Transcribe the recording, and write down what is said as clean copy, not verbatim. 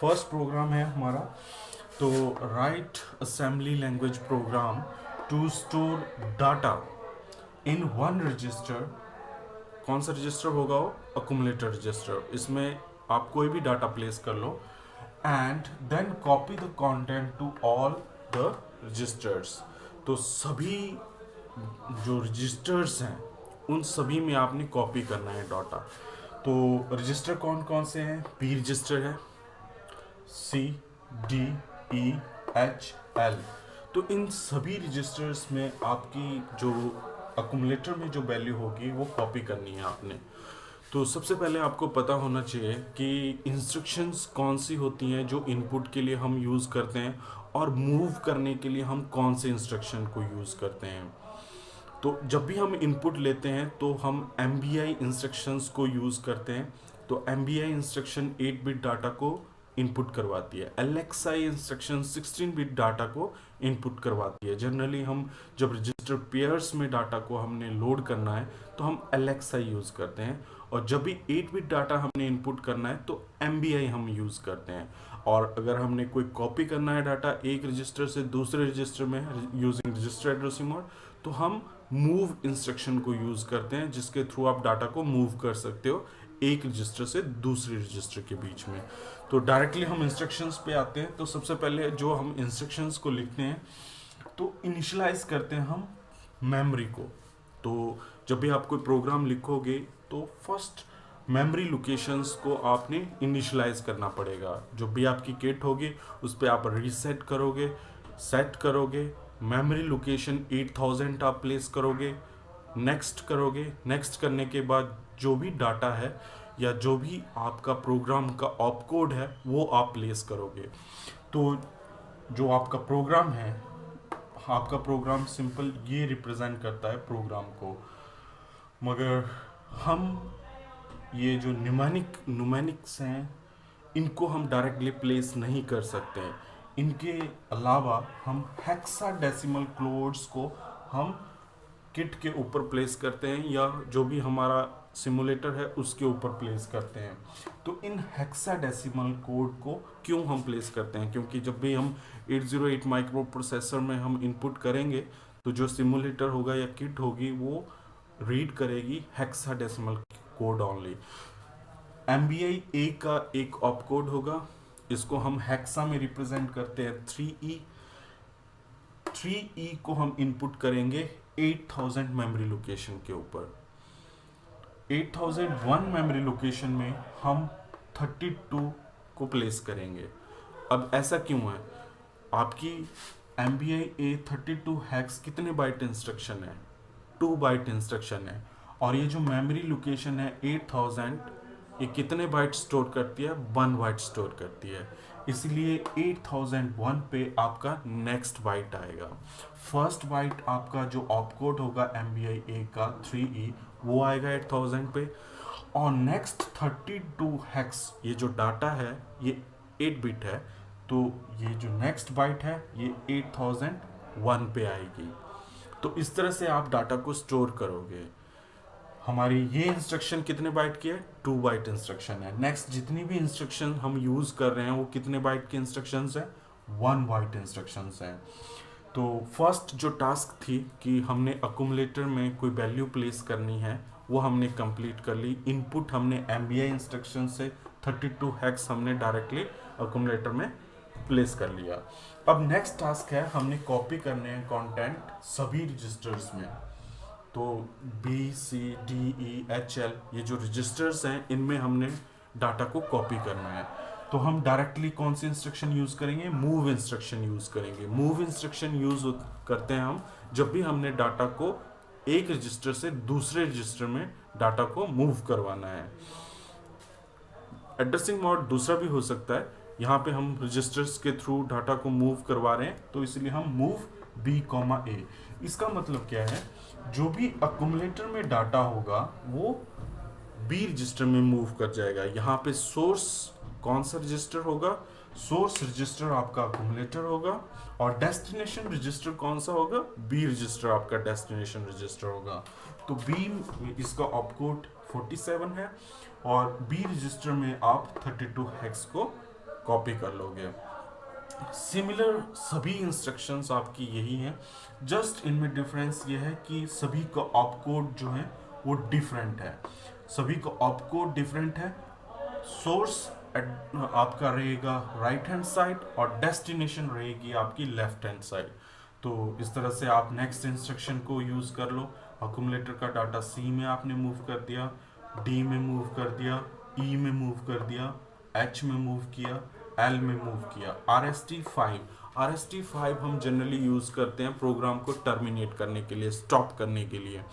First programme है हमारा, तो write assembly language program to store data in one register. कौन सा रजिस्टर होगा? वो अकुमुलेटर रजिस्टर। इसमें आप कोई भी डाटा प्लेस कर लो and then copy the content to all the registers. तो सभी जो रजिस्टर्स हैं उन सभी में आपने कॉपी करना है डाटा। तो रजिस्टर कौन कौन से हैं? पी रजिस्टर है, सी, डी, ई, एच, एल। तो इन सभी रजिस्टर्स में आपकी जो अकुमुलेटर में जो वैल्यू होगी वो कॉपी करनी है आपने। तो सबसे पहले आपको पता होना चाहिए कि इंस्ट्रक्शंस कौन सी होती हैं जो इनपुट के लिए हम यूज़ करते हैं, और मूव करने के लिए हम कौन से इंस्ट्रक्शन को यूज़ करते हैं। तो जब भी हम इनपुट लेते हैं तो हम एम बी आई इंस्ट्रक्शंस को यूज़ करते हैं। तो M B I instruction 8 bit data को इनपुट करवाती है, L X I instruction 16 bit data को इनपुट करवाती है। जनरली हम जब रजिस्टर पेयर्स में डाटा को हमने लोड करना है तो हम एल एक्स आई यूज़ करते हैं, और जब भी 8 बिट डाटा हमने इनपुट करना है तो एम बी आई हम यूज़ करते हैं। और अगर हमने कोई कॉपी करना है डाटा एक रजिस्टर से दूसरे रजिस्टर में यूजिंग रजिस्टर एड्रेसिंग मोड, तो हम मूव इंस्ट्रक्शन को यूज़ करते हैं, जिसके थ्रू आप डाटा को मूव कर सकते हो एक रजिस्टर से दूसरे रजिस्टर के बीच में। तो डायरेक्टली हम इंस्ट्रक्शंस पे आते हैं। तो सबसे पहले जो हम इंस्ट्रक्शंस को लिखते हैं तो इनिशियलाइज करते हैं हम मेमोरी को। तो जब भी आप कोई प्रोग्राम लिखोगे तो फर्स्ट मेमोरी लोकेशंस को आपने इनिशियलाइज करना पड़ेगा। जो भी आपकी किट होगी उस पर आप रीसेट करोगे, सेट करोगे, मेमोरी लोकेशन 8000 आप प्लेस करोगे, नेक्स्ट करोगे। नेक्स्ट करने के बाद जो भी डाटा है या जो भी आपका प्रोग्राम का ऑप कोड है वो आप प्लेस करोगे। तो जो आपका प्रोग्राम है, आपका प्रोग्राम सिंपल ये रिप्रेजेंट करता है प्रोग्राम को, मगर हम ये जो न्यूमेनिक्स हैं इनको हम डायरेक्टली प्लेस नहीं कर सकते हैं। इनके अलावा हम हेक्साडेसिमल कोड्स को हम किट के ऊपर प्लेस करते हैं, या जो भी हमारा सिमुलेटर है उसके ऊपर प्लेस करते हैं। तो इन हेक्साडेसिमल कोड को क्यों हम प्लेस करते हैं? क्योंकि जब भी हम 808 माइक्रो प्रोसेसर में हम इनपुट करेंगे तो जो सिमुलेटर होगा या किट होगी वो रीड करेगी हेक्साडेसिमल कोड ओनली। एमबीआई ए का एक ऑप कोड होगा, इसको हम हेक्सा में रिप्रेजेंट करते हैं 3E। 3E को हम इनपुट करेंगे 8000 मेमोरी लोकेशन के ऊपर। 8001 मेमोरी लोकेशन में हम 32 को प्लेस करेंगे। अब ऐसा क्यों है? आपकी MBI A32 हैक्स कितने बाइट इंस्ट्रक्शन है? 2 बाइट इंस्ट्रक्शन है। और ये जो मेमोरी लोकेशन है 8000, ये कितने बाइट स्टोर करती है? 1 बाइट स्टोर करती है। इसलिए 8001 पे आपका नेक्स्ट बाइट आएगा। फर्स्ट बाइट आपका जो ऑप कोड होगा MBI का 3E वो आएगा 8000 पे, और नेक्स्ट 32 हैक्स ये जो डाटा है ये 8 बिट है, तो ये जो नेक्स्ट बाइट है ये 8001 पे आएगी। तो इस तरह से आप डाटा को स्टोर करोगे। हमारी ये इंस्ट्रक्शन कितने बाइट की है? 2 बाइट इंस्ट्रक्शन है। नेक्स्ट जितनी भी इंस्ट्रक्शन हम यूज़ कर रहे हैं वो कितने बाइट की इंस्ट्रक्शंस हैं? 1 बाइट इंस्ट्रक्शंस हैं। तो फर्स्ट जो टास्क थी कि हमने अकुमुलेटर में कोई वैल्यू प्लेस करनी है वो हमने कंप्लीट कर ली। इनपुट हमने एमबीआई इंस्ट्रक्शन से 32 हैक्स हमने डायरेक्टली अकुमुलेटर में प्लेस कर लिया। अब नेक्स्ट टास्क है, हमने कॉपी करने हैं कंटेंट सभी रजिस्टर्स में। तो बी, सी, डी, ई, एच, एल ये जो रजिस्टर्स हैं इनमें हमने डाटा को कॉपी करना है। तो हम डायरेक्टली कौन सी इंस्ट्रक्शन यूज़ करेंगे? मूव इंस्ट्रक्शन यूज़ करेंगे। मूव इंस्ट्रक्शन यूज़ करते हैं हम जब भी हमने डाटा को एक रजिस्टर से दूसरे रजिस्टर में डाटा को मूव करवाना है। एड्रेसिंग मोड दूसरा भी हो सकता है। यहाँ पे हम रजिस्टर्स के थ्रू डाटा को मूव करवा रहे हैं तो इसलिए हम मूव B, A। इसका मतलब क्या है? जो भी अकुमुलेटर में डाटा होगा वो B रजिस्टर में मूव कर जाएगा। यहाँ पे सोर्स कौन सा रजिस्टर होगा? सोर्स रजिस्टर आपका अकुमुलेटर होगा, और डेस्टिनेशन रजिस्टर कौन सा होगा? B रजिस्टर आपका डेस्टिनेशन रजिस्टर होगा। तो B इसका ऑपकोड 47 है, और B रजिस्टर में आप 32 हेक्स को कॉपी कर लोगे। सिमिलर सभी इंस्ट्रक्शंस आपकी यही हैं, जस्ट इनमें डिफरेंस ये है कि सभी का ऑपकोड जो है वो डिफरेंट है, सभी का ऑपकोड डिफरेंट है। सोर्स आपका रहेगा राइट हैंड साइड और डेस्टिनेशन रहेगी आपकी लेफ्ट हैंड साइड। तो इस तरह से आप नेक्स्ट इंस्ट्रक्शन को यूज़ कर लो। अक्यूमुलेटर का डाटा सी में आपने मूव कर दिया, डी में मूव कर दिया, ई में मूव कर दिया, एच में मूव किया, एल में मूव किया। RST 5 हम जनरली यूज़ करते हैं प्रोग्राम को टर्मिनेट करने के लिए, स्टॉप करने के लिए।